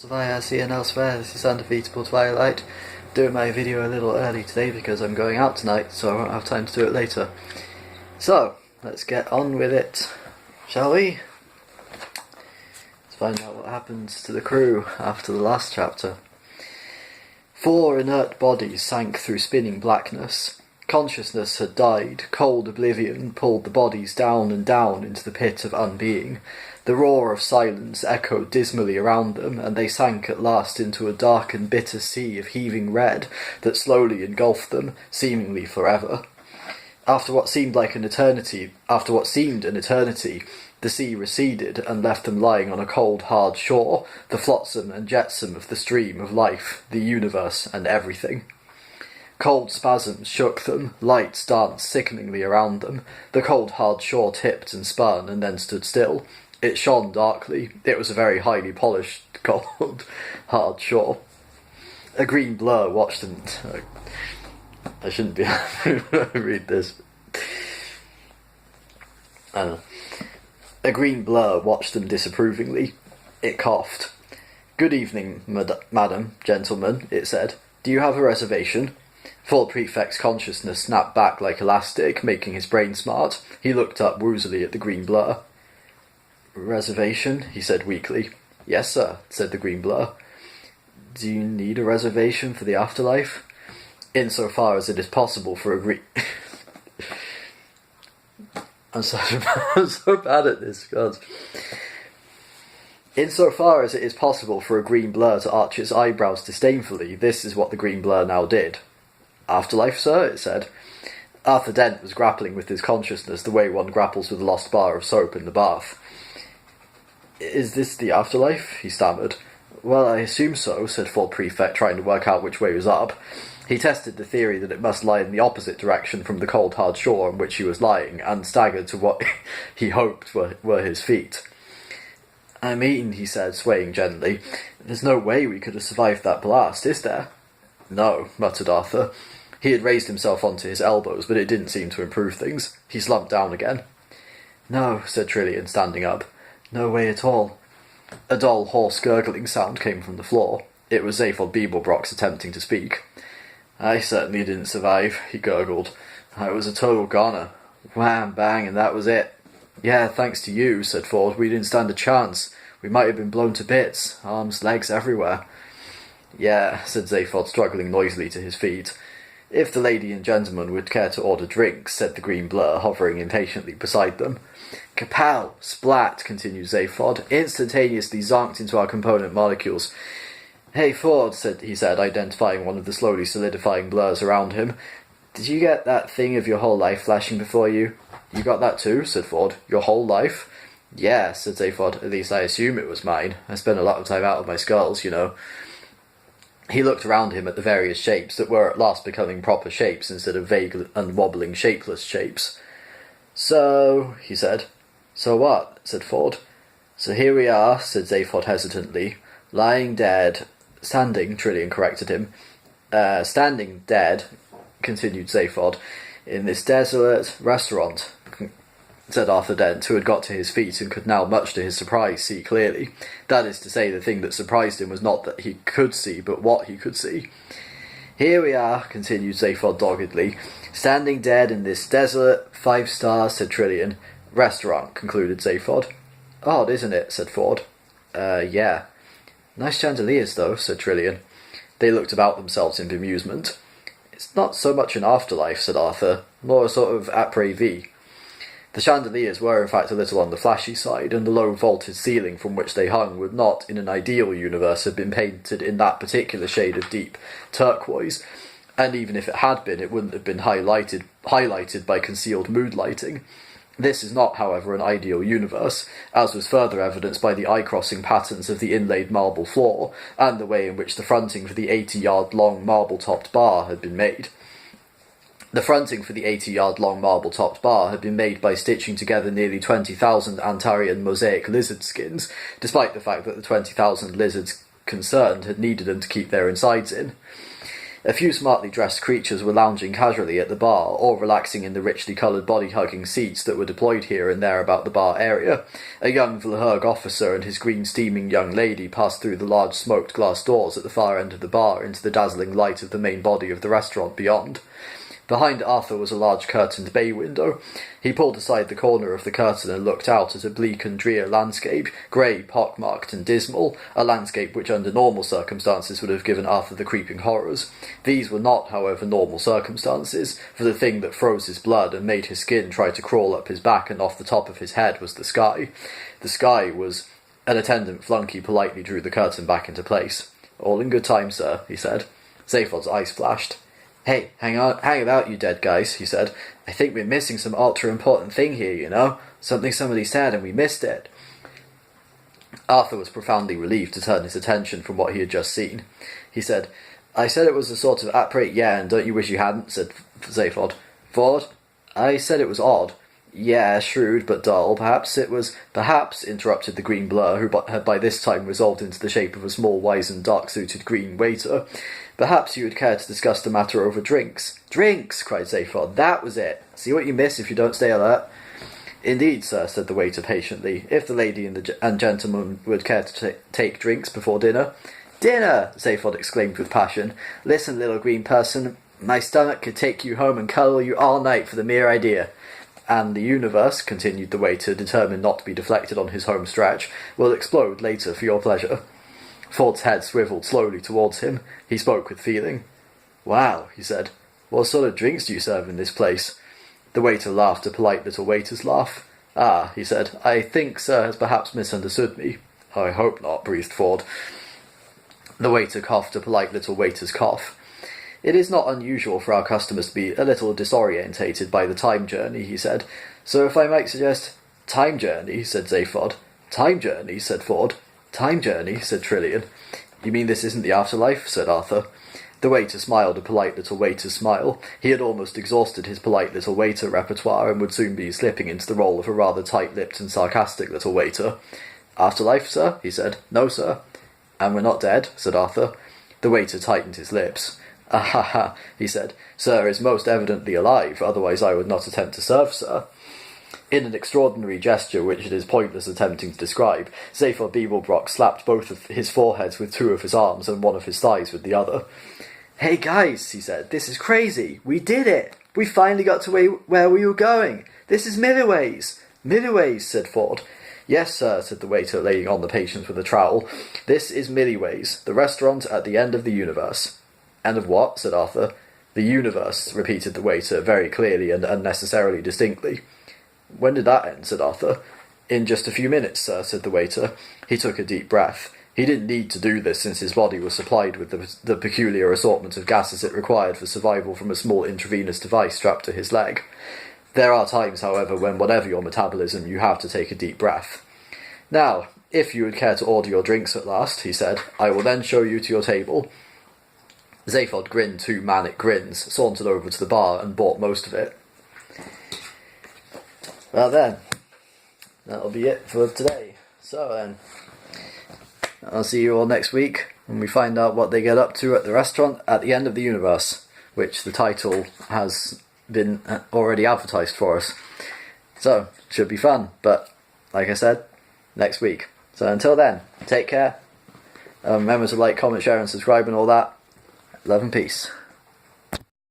Via here and elsewhere, this is Undefeatable Twilight. Doing my video a little early today because I'm going out tonight, so I won't have time to do it later. So, let's get on with it, shall we? Let's find out what happens to the crew after the last chapter. 4 inert bodies sank through spinning blackness. Consciousness had died. Cold oblivion pulled the bodies down and down into the pit of unbeing. The roar of silence echoed dismally around them, and they sank at last into a dark and bitter sea of heaving red that slowly engulfed them, seemingly forever. After what seemed an eternity, the sea receded and left them lying on a cold, hard shore, the flotsam and jetsam of the stream of life, the universe, and everything. Cold spasms shook them, lights danced sickeningly around them. The cold, hard shore tipped and spun and then stood still. It shone darkly. It was a very highly polished, cold, hard shore. A green blur watched them... I shouldn't be read this. I don't know. A green blur watched them disapprovingly. It coughed. "Good evening, madam, gentlemen," it said. "Do you have a reservation?" Full Prefect's consciousness snapped back like elastic, making his brain smart. He looked up woozily at the green blur. "Reservation?" he said weakly. "Yes, sir," said the green blur. "Do you need a reservation for the afterlife?" "Insofar as it is possible for a I'm so bad at this, God. Insofar as it is possible for a green blur to arch its eyebrows disdainfully, this is what the green blur now did. "Afterlife, sir?" it said. Arthur Dent was grappling with his consciousness the way one grapples with a lost bar of soap in the bath. "Is this the afterlife?" he stammered. "Well, I assume so," said Full Prefect, trying to work out which way was up. He tested the theory that it must lie in the opposite direction from the cold, hard shore on which he was lying, and staggered to what he hoped were his feet. "I mean," he said, swaying gently, "there's no way we could have survived that blast, is there?" "No," muttered Arthur. He had raised himself onto his elbows, but it didn't seem to improve things. He slumped down again. "No," said Trillian, standing up. "No way at all." A dull, hoarse, gurgling sound came from the floor. It was Zaphod Beeblebrox attempting to speak. "I certainly didn't survive," he gurgled. "I was a total goner. Wham, bang, and that was it." "Yeah, thanks to you," said Ford. "We didn't stand a chance. We might have been blown to bits. Arms, legs, everywhere." "Yeah," said Zaphod, struggling noisily to his feet. "If the lady and gentleman would care to order drinks," said the green blur, hovering impatiently beside them. "Kapow! Splat!" continued Zaphod. "Instantaneously zonked into our component molecules." "Hey, Ford," he said, identifying one of the slowly solidifying blurs around him. "Did you get that thing of your whole life flashing before you?" "You got that too?" said Ford. "Your whole life?" "Yeah," said Zaphod. "At least I assume it was mine. I spent a lot of time out of my skulls, you know." He looked around him at the various shapes that were at last becoming proper shapes instead of vague and wobbling shapeless shapes. "So," he said. "So what?" said Ford. "So here we are," said Zaphod hesitantly. "Lying dead." "Standing," Trillian corrected him. "Standing dead," continued Zaphod, "in this desolate restaurant," said Arthur Dent, who had got to his feet and could now, much to his surprise, see clearly. That is to say, the thing that surprised him was not that he could see, but what he could see. "Here we are," continued Zaphod doggedly. "Standing dead in this desolate..." "5 stars," said Trillian. "Restaurant," concluded Zaphod. "Odd, isn't it?" said Ford. Yeah. "Nice chandeliers, though," said Trillian. They looked about themselves in bemusement. "It's not so much an afterlife," said Arthur. "More a sort of après-vie." The chandeliers were in fact a little on the flashy side, and the low vaulted ceiling from which they hung would not, in an ideal universe, have been painted in that particular shade of deep turquoise, and even if it had been, it wouldn't have been highlighted by concealed mood lighting. This is not, however, an ideal universe, as was further evidenced by the eye-crossing patterns of the inlaid marble floor, and the way in which the fronting for the 80-yard-long marble-topped bar had been made. The fronting for the 80-yard-long marble-topped bar had been made by stitching together nearly 20,000 Antarian mosaic lizard skins, despite the fact that the 20,000 lizards concerned had needed them to keep their insides in. A few smartly dressed creatures were lounging casually at the bar, or relaxing in the richly coloured body-hugging seats that were deployed here and there about the bar area. A young Vlhurg officer and his green-steaming young lady passed through the large smoked glass doors at the far end of the bar into the dazzling light of the main body of the restaurant beyond. Behind Arthur was a large curtained bay window. He pulled aside the corner of the curtain and looked out at a bleak and drear landscape, grey, pockmarked and dismal, a landscape which under normal circumstances would have given Arthur the creeping horrors. These were not, however, normal circumstances, for the thing that froze his blood and made his skin try to crawl up his back and off the top of his head was the sky. The sky was... An attendant flunky politely drew the curtain back into place. "All in good time, sir," he said. Zaphod's eyes flashed. "Hey, hang about, you dead guys," he said. "I think we're missing some ultra-important thing here, you know? Something somebody said and we missed it." Arthur was profoundly relieved to turn his attention from what he had just seen. He said, "I said it was a sort of apparate, yeah, and don't you wish you hadn't?" said Zaphod. "Ford? I said it was odd." "Yeah, shrewd but dull. Perhaps it was—" "Perhaps," interrupted the green blur, who had by this time resolved into the shape of a small, wizened, dark-suited green waiter, "perhaps you would care to discuss the matter over drinks." "Drinks!" cried Zaphod. "That was it! See what you miss if you don't stay alert." "Indeed, sir," said the waiter patiently, "if the lady and gentleman would care to take drinks before dinner." "Dinner!" Zaphod exclaimed with passion. "Listen, little green person, my stomach could take you home and cuddle you all night for the mere idea." "And the universe," continued the waiter, determined not to be deflected on his home stretch, "will explode later for your pleasure." Ford's head swiveled slowly towards him. He spoke with feeling. "Wow," he said. "What sort of drinks do you serve in this place?" The waiter laughed a polite little waiter's laugh. "Ah," he said, "I think sir has perhaps misunderstood me." "I hope not," breathed Ford. The waiter coughed a polite little waiter's cough. "It is not unusual for our customers to be a little disorientated by the time journey," he said. "So if I might suggest—" "Time journey," said Zaphod. "Time journey," said Ford. "Time journey," said Trillian. "You mean this isn't the afterlife?" said Arthur. The waiter smiled a polite little waiter's smile. He had almost exhausted his polite little waiter repertoire and would soon be slipping into the role of a rather tight-lipped and sarcastic little waiter. "Afterlife, sir?" he said. "No, sir." "And we're not dead?" said Arthur. The waiter tightened his lips. "Ah ha ha," he said. "Sir is most evidently alive, otherwise I would not attempt to serve, sir." In an extraordinary gesture which it is pointless attempting to describe, Zaphod Beeblebrock slapped both of his foreheads with two of his arms and one of his thighs with the other. "Hey guys," he said, "this is crazy. We did it. We finally got to where we were going. This is Milliways." "Milliways," said Ford. "Yes, sir," said the waiter, laying on the patients with a trowel. "This is Milliways, the restaurant at the end of the universe." "End of what?" said Arthur. "The universe," repeated the waiter, very clearly and unnecessarily distinctly. "When did that end?" said Arthur. "In just a few minutes, sir," said the waiter. He took a deep breath. He didn't need to do this, since his body was supplied with the peculiar assortment of gases it required for survival from a small intravenous device strapped to his leg. There are times, however, when whatever your metabolism, you have to take a deep breath. "Now, if you would care to order your drinks at last," he said, "I will then show you to your table." Zaphod grinned two manic grins, sauntered over to the bar, and bought most of it. Well then, that'll be it for today. So then, I'll see you all next week when we find out what they get up to at the restaurant at the end of the universe, which the title has been already advertised for us. So, should be fun, but like I said, next week. So until then, take care. Remember to like, comment, share and subscribe and all that. Love and peace.